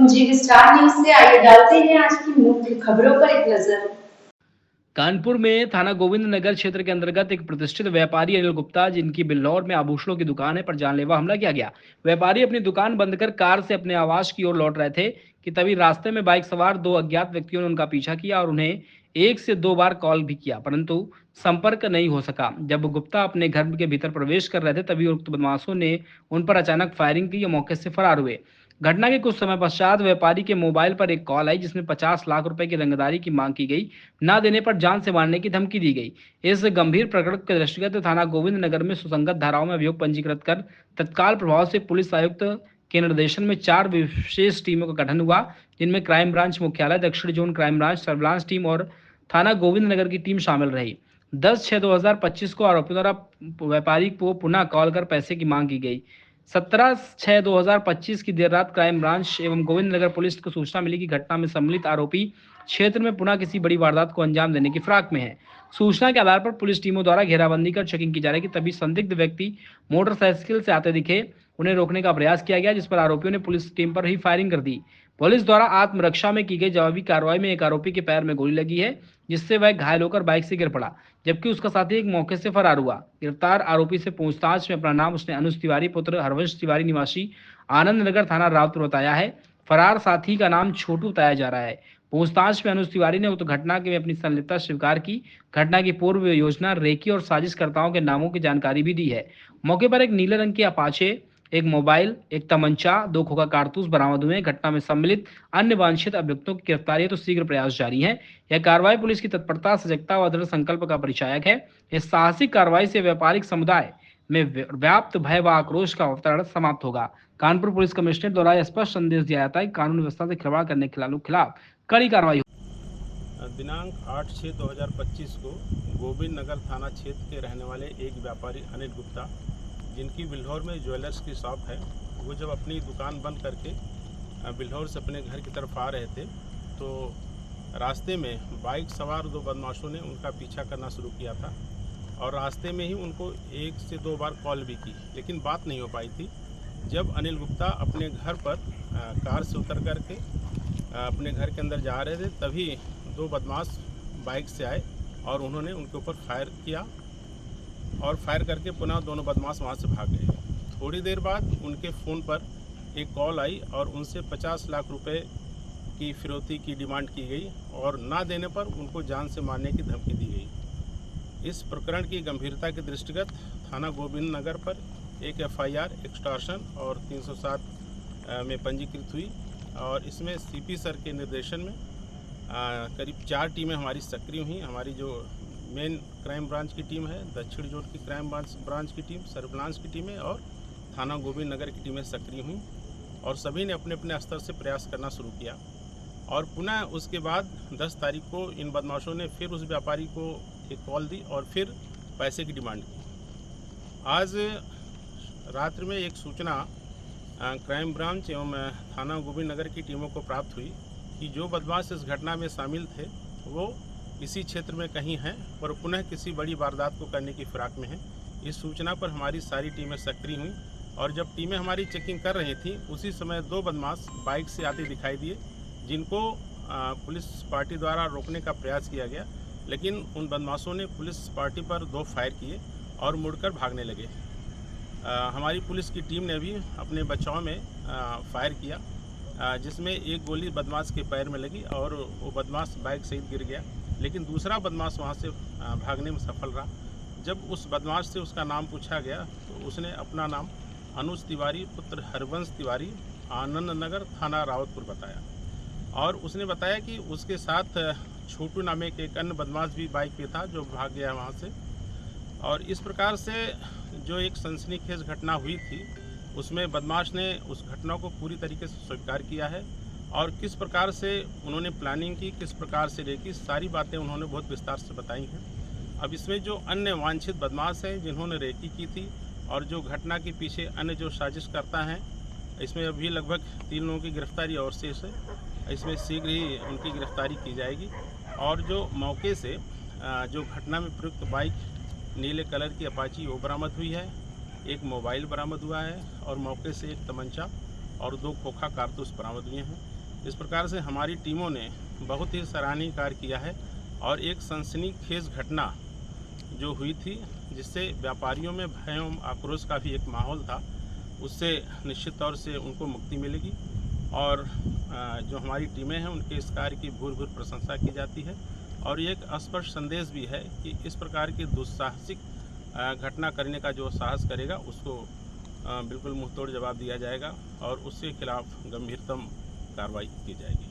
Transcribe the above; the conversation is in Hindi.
जी स्टार न्यूज से आइए डालते हैं आज की मुख्य खबरों पर एक नजर। कानपुर में थाना गोविंद नगर क्षेत्र के अंतर्गत एक प्रतिष्ठित व्यापारी अनिल गुप्ता, जिनकी बिल्लौर में आभूषणों की दुकान है, पर जानलेवा हमला किया गया। व्यापारी अपनी दुकान बंद कर कार से अपने आवास की ओर लौट रहे थे कि तभी रास्ते में बाइक सवार दो अज्ञात व्यक्तियों ने उनका पीछा किया और उन्हें एक से दो बार कॉल भी किया, परंतु संपर्क नहीं हो सका। जब गुप्ता अपने घर के भीतर प्रवेश कर रहे थे तभी उक्त बदमाशों ने उन पर अचानक फायरिंग की और मौके से फरार हुए। घटना के कुछ समय पश्चात व्यापारी के मोबाइल पर एक कॉल आई, जिसमें 50 लाख रुपए की रंगदारी की मांग की गई। ना देने पर जान से मारने की धमकी दी गई। इस गंभीर प्रकरण के दृष्टिगत थाना गोविंद नगर में सुसंगत धाराओं में अभियोग पंजीकृत कर तत्काल प्रभाव से पुलिस आयुक्त के निर्देशन में 4 विशेष टीमों का गठन हुआ, जिनमें क्राइम ब्रांच मुख्यालय, दक्षिण zone crime branch, surveillance team और थाना गोविंद नगर की टीम शामिल रही। 10/6/2025 को आरोपियों द्वारा व्यापारी को पुनः कॉल कर पैसे की मांग की गई। 17/6/2025 की देर रात क्राइम ब्रांच एवं गोविंद नगर पुलिस को सूचना मिली कि घटना में सम्मिलित आरोपी क्षेत्र में पुनः किसी बड़ी वारदात को अंजाम देने की फिराक में है। सूचना के आधार पर पुलिस टीमों द्वारा घेराबंदी कर चेकिंग की जा रही थी, तभी संदिग्ध व्यक्ति मोटरसाइकिल से आते दिखे। उन्हें रोकने का प्रयास किया गया, जिस पर आरोपियों ने पुलिस टीम पर ही फायरिंग कर दी। पुलिस द्वारा आत्मरक्षा में की गई जवाबी कार्रवाई में एक आरोपी के पैर में गोली लगी है, जिससे वह घायल होकर बाइक से गिर पड़ा, जबकि उसका साथी एक मौके से फरार हुआ। गिरफ्तार आरोपी से पूछताछ में अपना नाम उसने अनुज तिवारी पुत्र हरवंश तिवारी निवासी आनंद नगर थाना रावतपुर बताया है। फरार साथी का नाम छोटू बताया जा रहा है। पूछताछ में अनुज तिवारी ने उक्त घटना में अपनी संलिप्तता स्वीकार की। घटना की पूर्व योजना, रेकी और साजिशकर्ताओं के नामों की जानकारी भी दी है। मौके पर एक नीले रंग की अपाचे, एक मोबाइल, एक तमंचा, 2 खोखा कारतूस बरामद हुए। घटना में सम्मिलित अन्य वांछित अभियुक्तों की गिरफ्तारी तो शीघ्र प्रयास जारी है। यह कार्रवाई पुलिस की तत्परता, सजगता व दृढ़ संकल्प का परिचायक है। इस साहसिक कार्रवाई से व्यापारिक समुदाय में व्याप्त भय व आक्रोश का वातावरण समाप्त होगा। कानपुर पुलिस कमिश्नर द्वारा स्पष्ट संदेश दिया जाता है कि कानून व्यवस्था से खिलवाड़ करने के खिलाफ कड़ी कार्रवाई। दिनांक 8/6/2025 को गोविंद नगर थाना क्षेत्र के रहने वाले एक व्यापारी अनिल गुप्ता, जिनकी बिल्हौर में ज्वेलर्स की शॉप है, वो जब अपनी दुकान बंद करके बिल्हौर से अपने घर की तरफ आ रहे थे तो रास्ते में बाइक सवार दो बदमाशों ने उनका पीछा करना शुरू किया था और रास्ते में ही उनको 1 से 2 बार कॉल भी की, लेकिन बात नहीं हो पाई थी। जब अनिल गुप्ता अपने घर पर कार से उतर करके अपने घर के अंदर जा रहे थे तभी 2 बदमाश बाइक से आए और उन्होंने उनके ऊपर फायर किया और फायर करके पुनः दोनों बदमाश वहाँ से भाग गए। थोड़ी देर बाद उनके फ़ोन पर एक कॉल आई और उनसे 50 लाख रुपए की फिरौती की डिमांड की गई और ना देने पर उनको जान से मारने की धमकी दी गई। इस प्रकरण की गंभीरता के दृष्टिगत थाना गोविंद नगर पर एक FIR एक्सटॉर्शन और 307 में पंजीकृत हुई और इसमें CP सर के निर्देशन में करीब 4 टीमें हमारी सक्रिय हुई। हमारी जो मेन क्राइम ब्रांच की टीम है, दक्षिण जोन की क्राइम ब्रांच की टीम, सर्विलांस की टीमें और थाना गोविंद नगर की टीमें सक्रिय हुई और सभी ने अपने अपने स्तर से प्रयास करना शुरू किया। और पुनः उसके बाद 10 तारीख को इन बदमाशों ने फिर उस व्यापारी को एक कॉल दी और फिर पैसे की डिमांड की। आज रात्रि में एक सूचना क्राइम ब्रांच एवं थाना गोविंद नगर की टीमों को प्राप्त हुई कि जो बदमाश इस घटना में शामिल थे वो इसी क्षेत्र में कहीं हैं और पुनः किसी बड़ी वारदात को करने की फिराक में हैं। इस सूचना पर हमारी सारी टीमें सक्रिय हुई और जब टीमें हमारी चेकिंग कर रही थी उसी समय 2 बदमाश बाइक से आते दिखाई दिए, जिनको पुलिस पार्टी द्वारा रोकने का प्रयास किया गया, लेकिन उन बदमाशों ने पुलिस पार्टी पर 2 फायर किए और मुड़कर भागने लगे। हमारी पुलिस की टीम ने भी अपने बचाव में फायर किया, जिसमें एक गोली बदमाश के पैर में लगी और वो बदमाश बाइक सहित गिर गया, लेकिन दूसरा बदमाश वहाँ से भागने में सफल रहा। जब उस बदमाश से उसका नाम पूछा गया तो उसने अपना नाम अनुज तिवारी पुत्र हरवंश तिवारी, आनंद नगर, थाना रावतपुर बताया और उसने बताया कि उसके साथ छोटू नामे के एक अन्य बदमाश भी बाइक पे था जो भाग गया वहाँ से। और इस प्रकार से जो एक सनसनीखेज घटना हुई थी उसमें बदमाश ने उस घटना को पूरी तरीके से स्वीकार किया है और किस प्रकार से उन्होंने प्लानिंग की, किस प्रकार से रेकी, सारी बातें उन्होंने बहुत विस्तार से बताई हैं। अब इसमें जो अन्य वांछित बदमाश हैं जिन्होंने रेकी की थी और जो घटना के पीछे अन्य जो साजिश करता हैं, इसमें अभी लगभग 3 लोगों की गिरफ्तारी और शेष है। इसमें शीघ्र ही उनकी गिरफ्तारी की जाएगी और जो मौके से जो घटना में प्रयुक्त बाइक नीले कलर की अपाची वो बरामद हुई है, एक मोबाइल बरामद हुआ है और मौके से एक तमंचा और 2 खोखा कारतूस बरामद हुए हैं। इस प्रकार से हमारी टीमों ने बहुत ही सराहनीय कार्य किया है और एक सनसनीखेज घटना जो हुई थी, जिससे व्यापारियों में भय एवं आक्रोश का भी एक माहौल था, उससे निश्चित तौर से उनको मुक्ति मिलेगी और जो हमारी टीमें हैं उनके इस कार्य की भूर प्रशंसा की जाती है। और ये एक स्पष्ट संदेश भी है कि इस प्रकार की दुस्साहसिक घटना करने का जो साहस करेगा उसको बिल्कुल मुंहतोड़ जवाब दिया जाएगा और उसके खिलाफ गंभीरतम कार्रवाई की जाएगी।